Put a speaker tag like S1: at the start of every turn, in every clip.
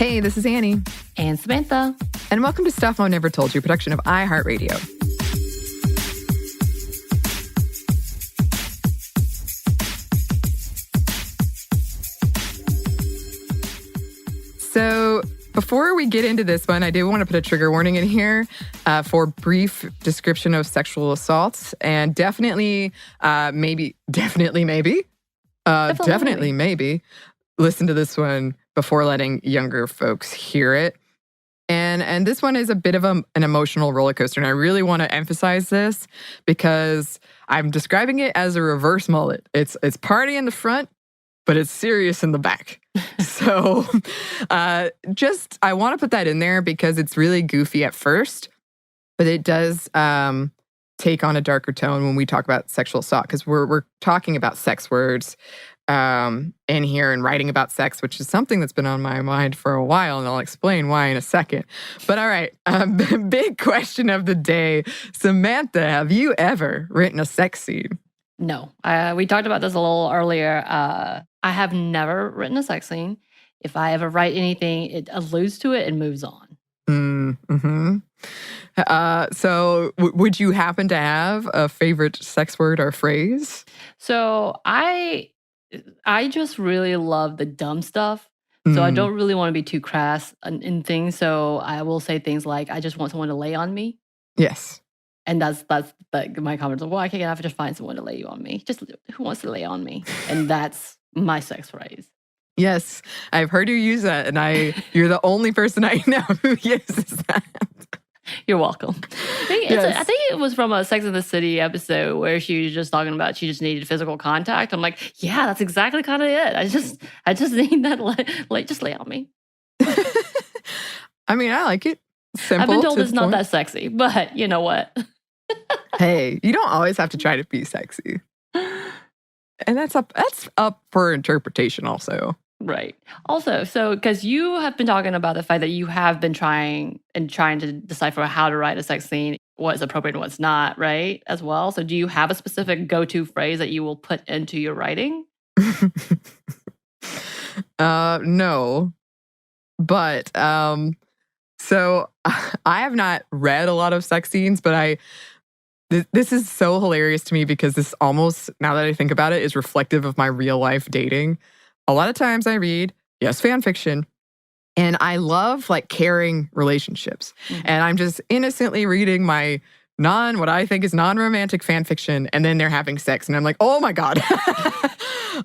S1: Hey, this is Anney.
S2: And Samantha.
S1: And welcome to Stuff Mom Never Told You, production of iHeartRadio. So before we get into this one, I do want to put a trigger warning in here for brief description of sexual assaults. And definitely maybe listen to this one before letting younger folks hear it. And this one is a bit of an emotional roller coaster. And I really want to emphasize this because I'm describing it as a reverse mullet. It's party in the front, but it's serious in the back. So I want to put that in there because it's really goofy at first, but it does take on a darker tone when we talk about sexual assault because we're talking about sex words in here and writing about sex, which is something that's been on my mind for a while, and I'll explain why in a second. But all right, big question of the day. Samantha, have you ever written a sex scene?
S2: No. We talked about this a little earlier. I have never written a sex scene. If I ever write anything, it alludes to it and moves on.
S1: Mm-hmm. So would you happen to have a favorite sex word or phrase?
S2: So I just really love the dumb stuff. So I don't really want to be too crass in things. So I will say things like, I just want someone to lay on me.
S1: Yes.
S2: And that's like my comments of, well, I can't have to find someone to lay you on me. Just who wants to lay on me? And that's my sex phrase.
S1: Yes, I've heard you use that, and you're the only person I know who uses that.
S2: You're welcome. I think it was from a Sex and the City episode where she was just talking about she just needed physical contact. I'm like, yeah, that's exactly kind of it. I just need that, just lay on me.
S1: I mean, I like it. Simple.
S2: I've been told it's not that sexy, but you know what?
S1: Hey, you don't always have to try to be sexy. And that's up for interpretation also.
S2: Right. Also, so because you have been talking about the fact that you have been trying to decipher how to write a sex scene, what's appropriate and what's not, right? As well. So do you have a specific go-to phrase that you will put into your writing?
S1: No. But so I have not read a lot of sex scenes, but this is so hilarious to me because this almost, now that I think about it, is reflective of my real life dating. A lot of times I read, fan fiction, and I love caring relationships. Mm-hmm. And I'm just innocently reading my what I think is non-romantic fan fiction, and then they're having sex. And I'm like, oh my God.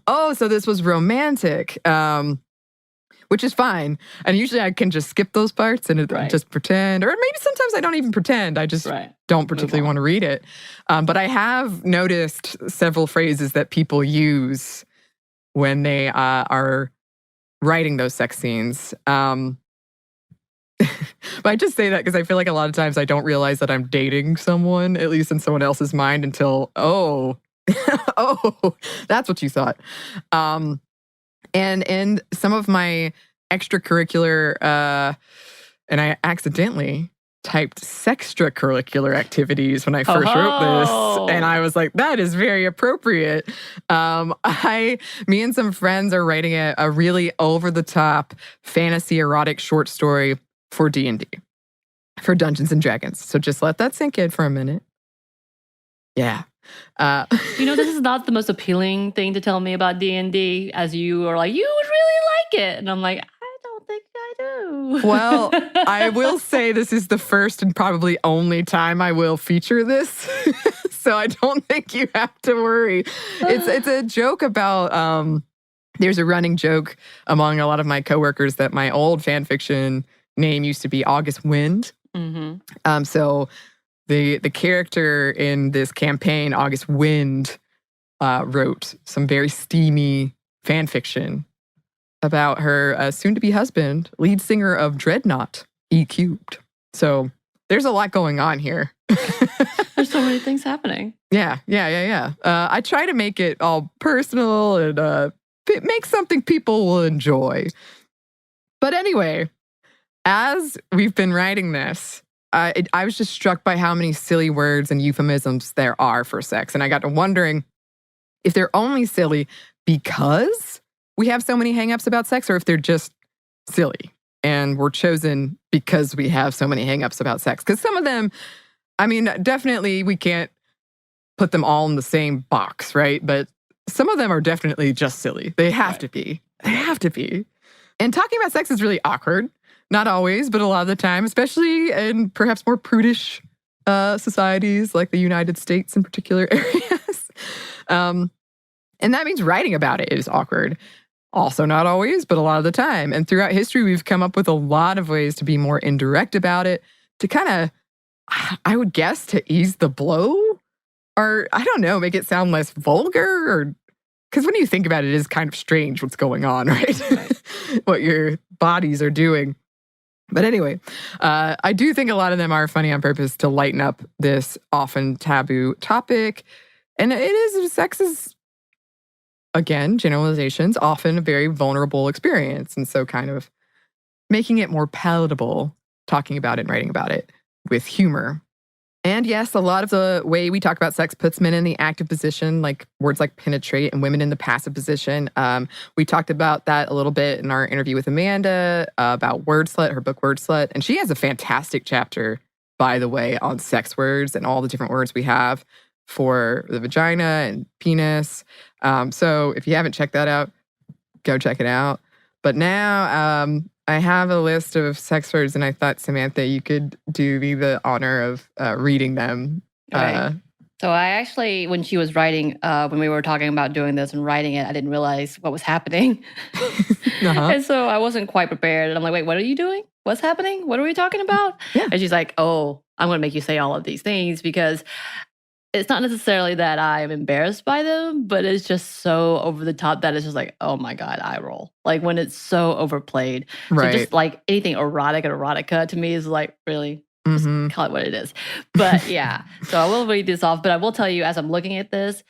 S1: Oh, so this was romantic. Which is fine. And usually I can just skip those parts and just pretend. Or maybe sometimes I don't even pretend. I just don't particularly want to read it. But I have noticed several phrases that people use when they are writing those sex scenes. But I just say that because I feel like a lot of times I don't realize that I'm dating someone, at least in someone else's mind, until, oh, that's what you thought. And some of my extracurricular, and I accidentally typed sextracurricular activities when I first wrote this. And I was like, that is very appropriate. Me and some friends are writing a really over-the-top fantasy erotic short story for D&D, for Dungeons and Dragons. So just let that sink in for a minute. Yeah.
S2: This is not the most appealing thing to tell me about D&D, as you are like, you would really like it. And I'm like, I don't think I do.
S1: Well, I will say this is the first and probably only time I will feature this. So I don't think you have to worry. It's a joke about, there's a running joke among a lot of my coworkers that my old fan fiction name used to be August Wind. Mm-hmm. So the character in this campaign, August Wind, wrote some very steamy fan fiction about her soon-to-be husband, lead singer of Dreadnought, E Cubed. So there's a lot going on here.
S2: There's so many things happening.
S1: Yeah. I try to make it all personal and make something people will enjoy. But anyway, as we've been writing this, I was just struck by how many silly words and euphemisms there are for sex. And I got to wondering if they're only silly because we have so many hangups about sex, or if they're just silly. and were chosen because we have so many hangups about sex. Because some of them, I mean, definitely we can't put them all in the same box, right? But some of them are definitely just silly. They have to be. They have to be. And talking about sex is really awkward. Not always, but a lot of the time, especially in perhaps more prudish societies like the United States in particular areas. And that means writing about it is awkward. Also not always, but a lot of the time. And throughout history, we've come up with a lot of ways to be more indirect about it, to kind of, I would guess, to ease the blow. Or, I don't know, make it sound less vulgar. Or because when you think about it, it is kind of strange what's going on, right? What your bodies are doing. But anyway, I do think a lot of them are funny on purpose to lighten up this often taboo topic. And sex is, again, generalizations, often a very vulnerable experience. And so kind of making it more palatable, talking about it and writing about it with humor. And yes, a lot of the way we talk about sex puts men in the active position, like words like penetrate, and women in the passive position. We talked about that a little bit in our interview with Amanda about word slut, her book Word Slut. And she has a fantastic chapter, by the way, on sex words and all the different words we have for the vagina and penis. So if you haven't checked that out, go check it out. But now I have a list of sex words, and I thought, Samantha, you could do me the honor of reading them.
S2: Okay. So I actually, when she was writing, when we were talking about doing this and writing it, I didn't realize what was happening. And so I wasn't quite prepared. And I'm like, wait, what are you doing? What's happening? What are we talking about?
S1: Yeah.
S2: And she's like, oh, I'm going to make you say all of these things because it's not necessarily that I'm embarrassed by them, but it's just so over the top that it's just like, oh my God, I roll. Like when it's so overplayed.
S1: Right.
S2: So just like anything erotic and erotica to me is like, really? Just call it what it is. But yeah, so I will read this off, but I will tell you as I'm looking at this,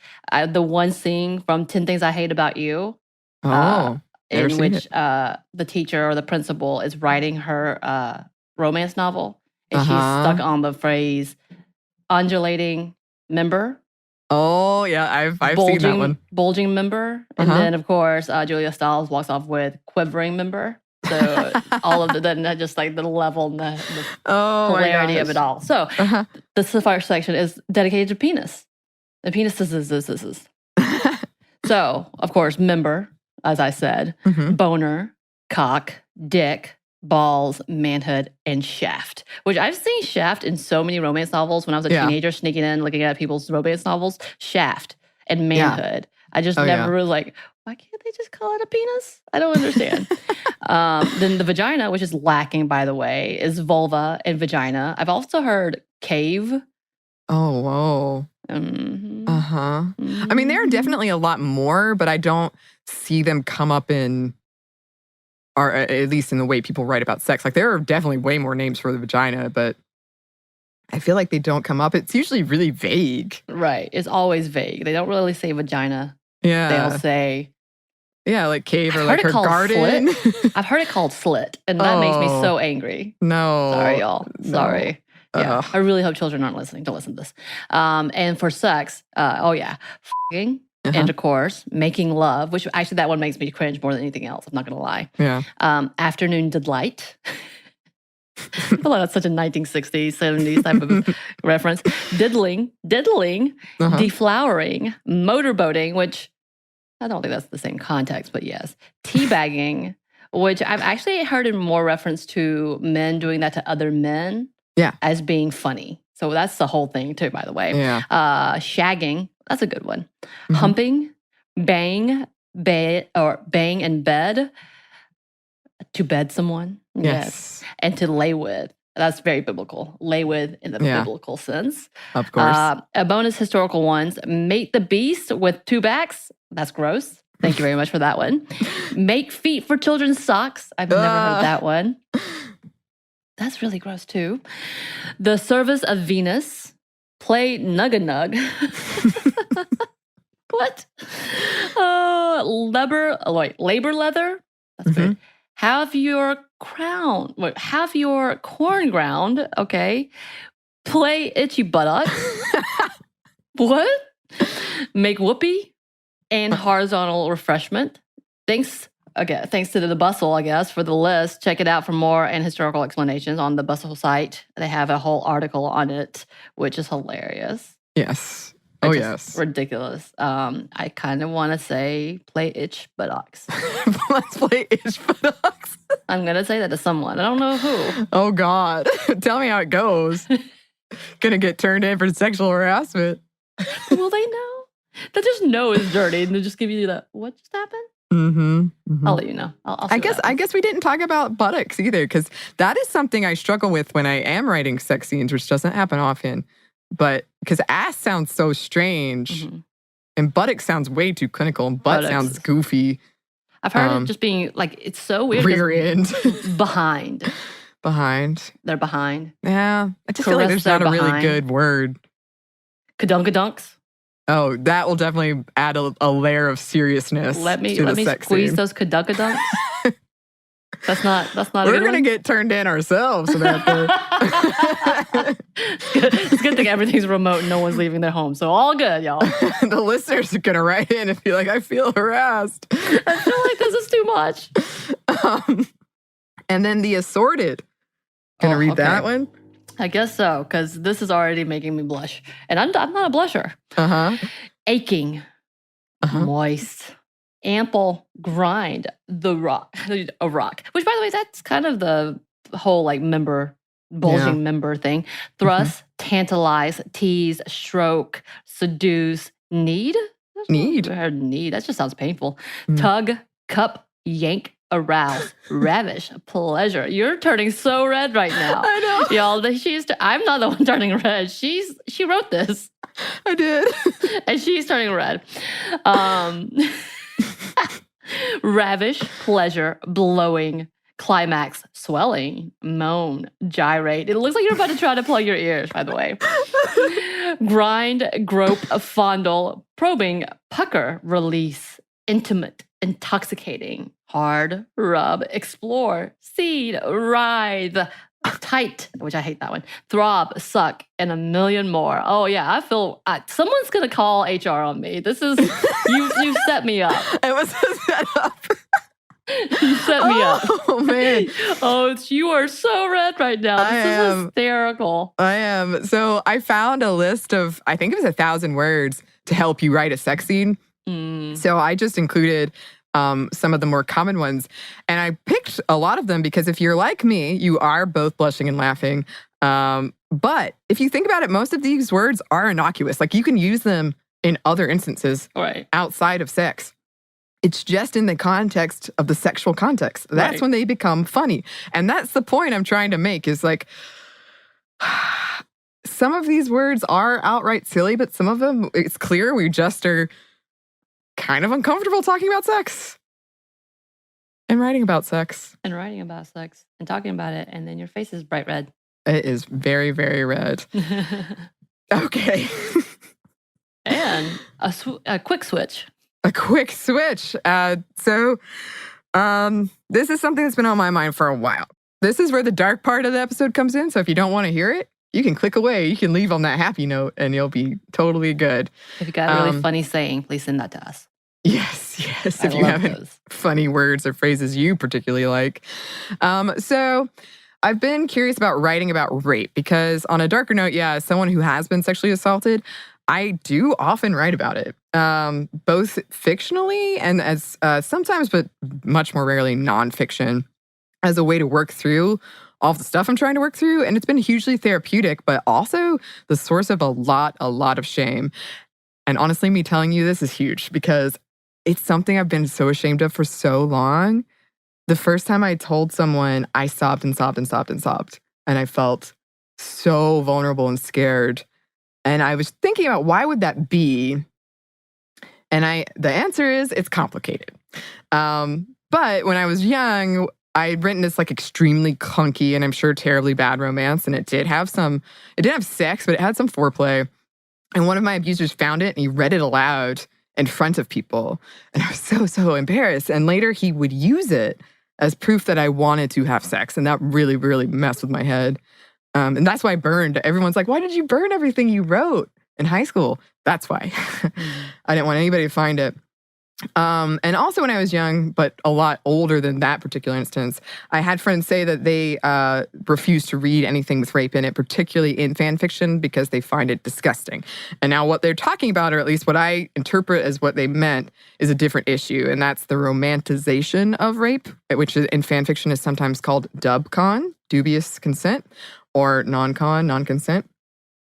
S2: the one scene from 10 Things I Hate About You, in which the teacher or the principal is writing her romance novel, and she's stuck on the phrase undulating member.
S1: Oh, yeah, I've seen that one.
S2: Bulging member. And then, of course, Julia Stiles walks off with quivering member. So all of the just like the level and the hilarity of it all. So the first section is dedicated to penis. The penis is. So, of course, member, as I said, boner, cock, dick, balls, manhood, and shaft. Which I've seen shaft in so many romance novels when I was a teenager, sneaking in, looking at people's romance novels. Shaft and manhood. I just never was like, why can't they just call it a penis? I don't understand. Then the vagina, which is lacking, by the way, is vulva and vagina. I've also heard cave.
S1: Oh, whoa. I mean, there are definitely a lot more, but I don't see them come up in, or at least in the way people write about sex. Like there are definitely way more names for the vagina, but I feel like they don't come up. It's usually really vague.
S2: Right. It's always vague. They don't really say vagina.
S1: Yeah.
S2: They'll say...
S1: Yeah, like cave or like her garden.
S2: I've heard it called slit, and that makes me so angry.
S1: No.
S2: Sorry, y'all. Sorry.
S1: No.
S2: Yeah. I really hope children aren't listening to this. And for sex, f***ing, intercourse, making love, which actually that one makes me cringe more than anything else. I'm not going to lie.
S1: Yeah.
S2: Afternoon delight. I feel like that's such a 1960s, 70s type of reference. Diddling, deflowering, motorboating, which I don't think that's the same context, but yes. Teabagging, which I've actually heard in more reference to men doing that to other men as being funny. So that's the whole thing too, by the way.
S1: Yeah.
S2: Shagging, that's a good one. Humping, bang in bed, to bed someone. Yes. And to lay with. That's very biblical. Lay with in the biblical sense.
S1: Of course.
S2: A bonus historical ones. Mate the beast with two backs. That's gross. Thank you very much for that one. Make feet for children's socks. I've never heard that one. That's really gross too. The service of Venus. Play nug-a-nug. What? Labor leather. That's good. Have your corn ground. Okay. Play itchy buttocks. What? Make whoopee and horizontal refreshment. Thanks okay, thanks to the Bustle, I guess, for the list. Check it out for more and historical explanations on the Bustle site. They have a whole article on it, which is hilarious.
S1: Yes. Oh, yes.
S2: Ridiculous. I kind of want to say play itch buttocks.
S1: Let's play itch buttocks.
S2: I'm going to say that to someone. I don't know who.
S1: Oh, God. Tell me how it goes. Gonna get turned in for sexual harassment.
S2: Will they know? They just know it's dirty and they just give you the, what just happened?
S1: Mm-hmm.
S2: I'll let you know.
S1: I guess we didn't talk about buttocks either, because that is something I struggle with when I am writing sex scenes, which doesn't happen often. But because ass sounds so strange, and buttock sounds way too clinical, and butt sounds goofy.
S2: I've heard it just being like, it's so weird.
S1: Rear end.
S2: Behind. They're behind.
S1: Yeah. I just feel like there's not a really good word.
S2: Kadunkadunks.
S1: Oh, that will definitely add a layer of seriousness. Let me
S2: squeeze those kadunkadunks. That's not
S1: We're going to get turned in ourselves, Samantha.
S2: It's a good thing everything's remote and no one's leaving their home. So all good, y'all.
S1: The listeners are going to write in and be like, I feel harassed.
S2: I feel like this is too much.
S1: And then the assorted. Gonna read that one?
S2: I guess so, because this is already making me blush. And I'm not a blusher. Aching. Moist. Ample. Grind. A rock. Which, by the way, that's kind of the whole like bulging member thing. Thrust. Tantalize. Tease. Stroke. Seduce. Need?
S1: Need.
S2: I heard need. That just sounds painful. Tug. Cup. Yank. Arouse, ravish, pleasure. You're turning so red right now.
S1: I know.
S2: Y'all, I'm not the one turning red. She wrote this.
S1: I did.
S2: And she's turning red. Ravish, pleasure, blowing, climax, swelling, moan, gyrate. It looks like you're about to try to plug your ears, by the way. Grind, grope, fondle, probing, pucker, release, intimate, intoxicating, hard, rub, explore, seed, writhe, tight, which I hate that one, throb, suck, and a million more. Oh yeah, I feel someone's gonna call HR on me. This is you set me up.
S1: It was a setup.
S2: You set me up.
S1: Oh man.
S2: Oh, you are so red right now. This is hysterical.
S1: I am. So I found a list of, I think it was 1,000 words to help you write a sex scene. So I just included some of the more common ones. And I picked a lot of them because if you're like me, you are both blushing and laughing. But if you think about it, most of these words are innocuous. Like you can use them in other instances outside of sex. It's just in the context of the sexual context. That's when they become funny. And that's the point I'm trying to make is like, some of these words are outright silly, but some of them, it's clear we just are kind of uncomfortable talking about sex and writing about sex.
S2: And writing about sex and talking about it. And then your face is bright red.
S1: It is very, very red. Okay.
S2: And a quick switch.
S1: A quick switch. So this is something that's been on my mind for a while. This is where the dark part of the episode comes in. So if you don't want to hear it, you can click away. You can leave on that happy note and you'll be totally good.
S2: If you got a really funny saying, please send that to us.
S1: Yes. If you have funny words or phrases you particularly like. So I've been curious about writing about rape because on a darker note, as someone who has been sexually assaulted, I do often write about it, both fictionally and as sometimes, but much more rarely nonfiction, as a way to work through all the stuff I'm trying to work through. And it's been hugely therapeutic, but also the source of a lot of shame. And honestly, me telling you this is huge because it's something I've been so ashamed of for so long. The first time I told someone, I sobbed and sobbed and sobbed and sobbed. And I felt so vulnerable and scared. And I was thinking about why would that be? And the answer is it's complicated. But when I was young, I had written this like extremely clunky and I'm sure terribly bad romance. And it didn't have sex, but it had some foreplay. And one of my abusers found it and he read it aloud in front of people. And I was so embarrassed. And later he would use it as proof that I wanted to have sex. And that really, really messed with my head. And that's why I burned. Everyone's like, why did you burn everything you wrote in high school? That's why. I didn't want anybody to find it. And also when I was young, but a lot older than that particular instance, I had friends say that they refused to read anything with rape in it, particularly in fan fiction, because they find it disgusting. And now what they're talking about, or at least what I interpret as what they meant, is a different issue. And that's the romanticization of rape, which in fan fiction is sometimes called dubcon, dubious consent, or non-con, non-consent,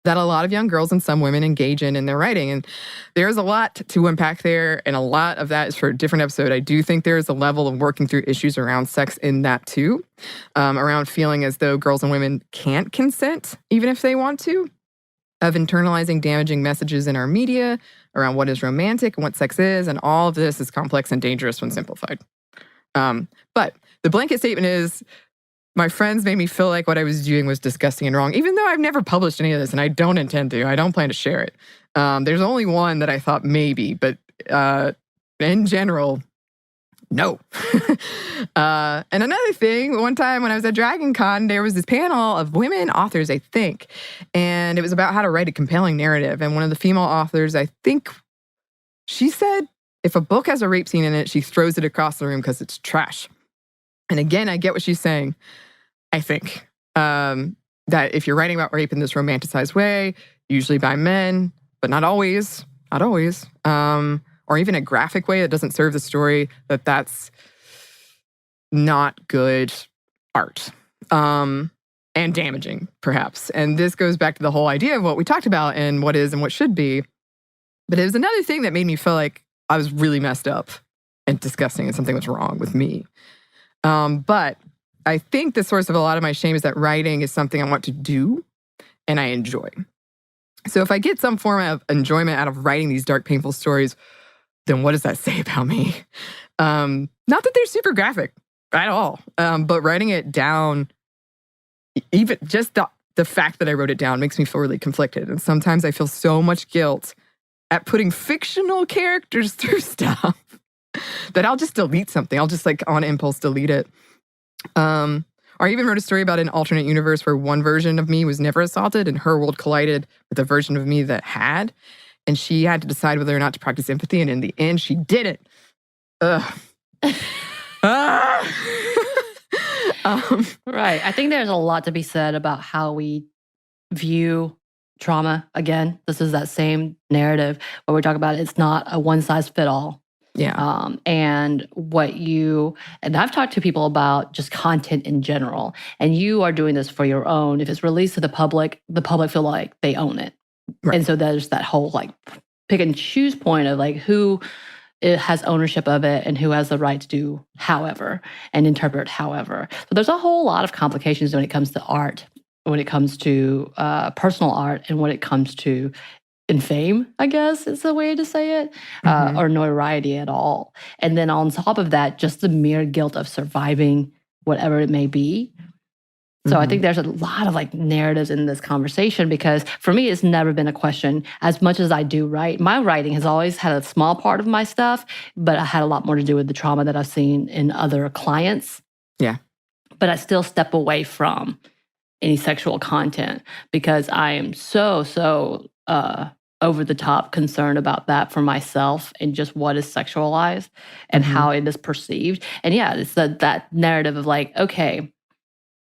S1: that a lot of young girls and some women engage in their writing. And there's a lot to unpack there, and a lot of that is for a different episode. I do think there's a level of working through issues around sex in that too, around feeling as though girls and women can't consent, even if they want to, of internalizing damaging messages in our media around what is romantic and what sex is, and all of this is complex and dangerous when simplified. But the blanket statement is, my friends made me feel like what I was doing was disgusting and wrong, even though I've never published any of this, and I don't intend to. I don't plan to share it. There's only one that I thought maybe, but in general, no. And another thing, one time when I was at Dragon Con, there was this panel of women authors, I think, and it was about how to write a compelling narrative. And one of the female authors, I think, she said, if a book has a rape scene in it, she throws it across the room because it's trash. And again, I get what she's saying. I think that if you're writing about rape in this romanticized way, usually by men, but not always, or even a graphic way that doesn't serve the story, that's not good art, and damaging, perhaps. And this goes back to the whole idea of what we talked about and what is and what should be. But it was another thing that made me feel like I was really messed up and disgusting and something was wrong with me. But I think the source of a lot of my shame is that writing is something I want to do and I enjoy. So if I get some form of enjoyment out of writing these dark, painful stories, then what does that say about me? Not that they're super graphic at all, but writing it down, even just the fact that I wrote it down makes me feel really conflicted. And sometimes I feel so much guilt at putting fictional characters through stuff that I'll just delete something. I'll just on impulse delete it. Or I even wrote a story about an alternate universe where one version of me was never assaulted and her world collided with a version of me that had. And she had to decide whether or not to practice empathy. And in the end, she did it. Ugh.
S2: Right. I think there's a lot to be said about how we view trauma. Again, this is that same narrative where we talk about it's not a one-size-fits-all.
S1: Yeah.
S2: And I've talked to people about just content in general, and you are doing this for your own. If it's released to the public feel like they own it. Right. And so there's that whole pick and choose point of who has ownership of it and who has the right to do however and interpret however. So there's a whole lot of complications when it comes to art, when it comes to personal art, and when it comes to in fame, I guess is the way to say it, or notoriety at all. And then on top of that, just the mere guilt of surviving whatever it may be. So I think there's a lot of narratives in this conversation, because for me, it's never been a question. As much as I do write, my writing has always had a small part of my stuff, but I had a lot more to do with the trauma that I've seen in other clients.
S1: Yeah.
S2: But I still step away from any sexual content because I am so over the top concerned about that for myself and just what is sexualized and how it is perceived. And yeah, it's that narrative of okay,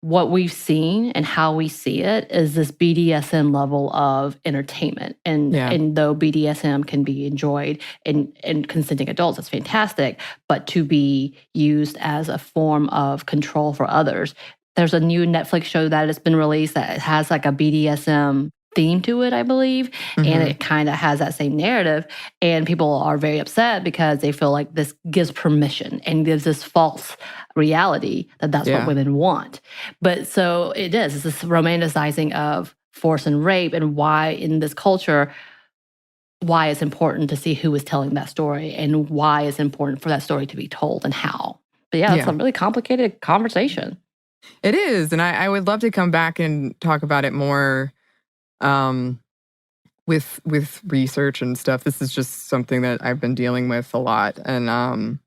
S2: what we've seen and how we see it is this BDSM level of entertainment. And though BDSM can be enjoyed in consenting adults, it's fantastic, but to be used as a form of control for others. There's a new Netflix show that has been released that has a BDSM theme to it, I believe, and it kind of has that same narrative. And people are very upset because they feel like this gives permission and gives this false reality that's what women want. But so it is. It's this romanticizing of force and rape, and why in this culture, why it's important to see who is telling that story and why it's important for that story to be told and how. But yeah, it's a really complicated conversation.
S1: It is. And I would love to come back and talk about it more with research and stuff. This is just something that I've been dealing with a lot. And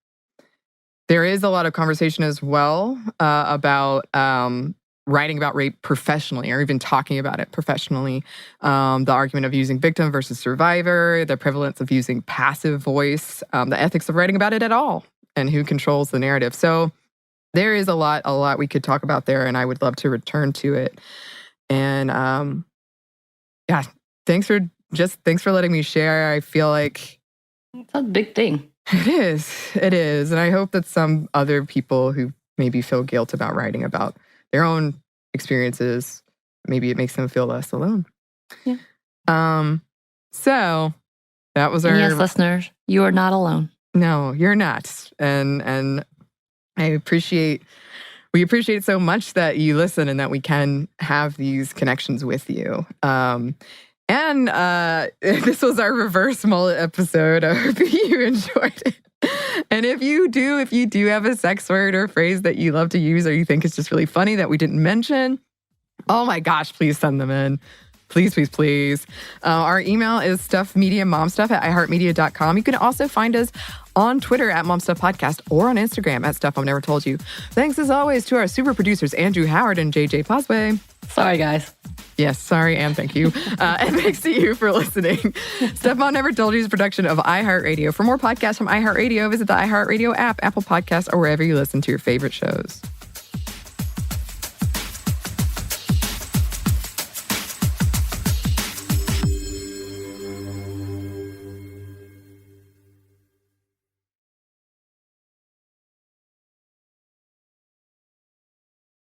S1: there is a lot of conversation as well about writing about rape professionally or even talking about it professionally. The argument of using victim versus survivor, the prevalence of using passive voice, the ethics of writing about it at all, and who controls the narrative. So there is a lot we could talk about there, and I would love to return to it. And yeah, thanks for letting me share. I feel like
S2: it's a big thing.
S1: It is. And I hope that some other people who maybe feel guilt about writing about their own experiences, maybe it makes them feel less alone.
S2: Yeah.
S1: So that was our...
S2: Yes, listeners, you are not alone.
S1: No, you're not. And we appreciate so much that you listen and that we can have these connections with you. And this was our reverse mullet episode. I hope you enjoyed it. And if you do have a sex word or phrase that you love to use or you think is just really funny that we didn't mention, oh my gosh, please send them in. Please, please, please. Our email is stuffmediamomstuff@iheartmedia.com. You can also find us on Twitter at momstuffpodcast or on Instagram at Stuff Mom Never Told You. Thanks as always to our super producers, Andrew Howard and JJ Posway.
S2: Sorry, guys.
S1: Yes, sorry, and thank you. And thanks to you for listening. Stuff Mom Never Told You is a production of iHeartRadio. For more podcasts from iHeartRadio, visit the iHeartRadio app, Apple Podcasts, or wherever you listen to your favorite shows.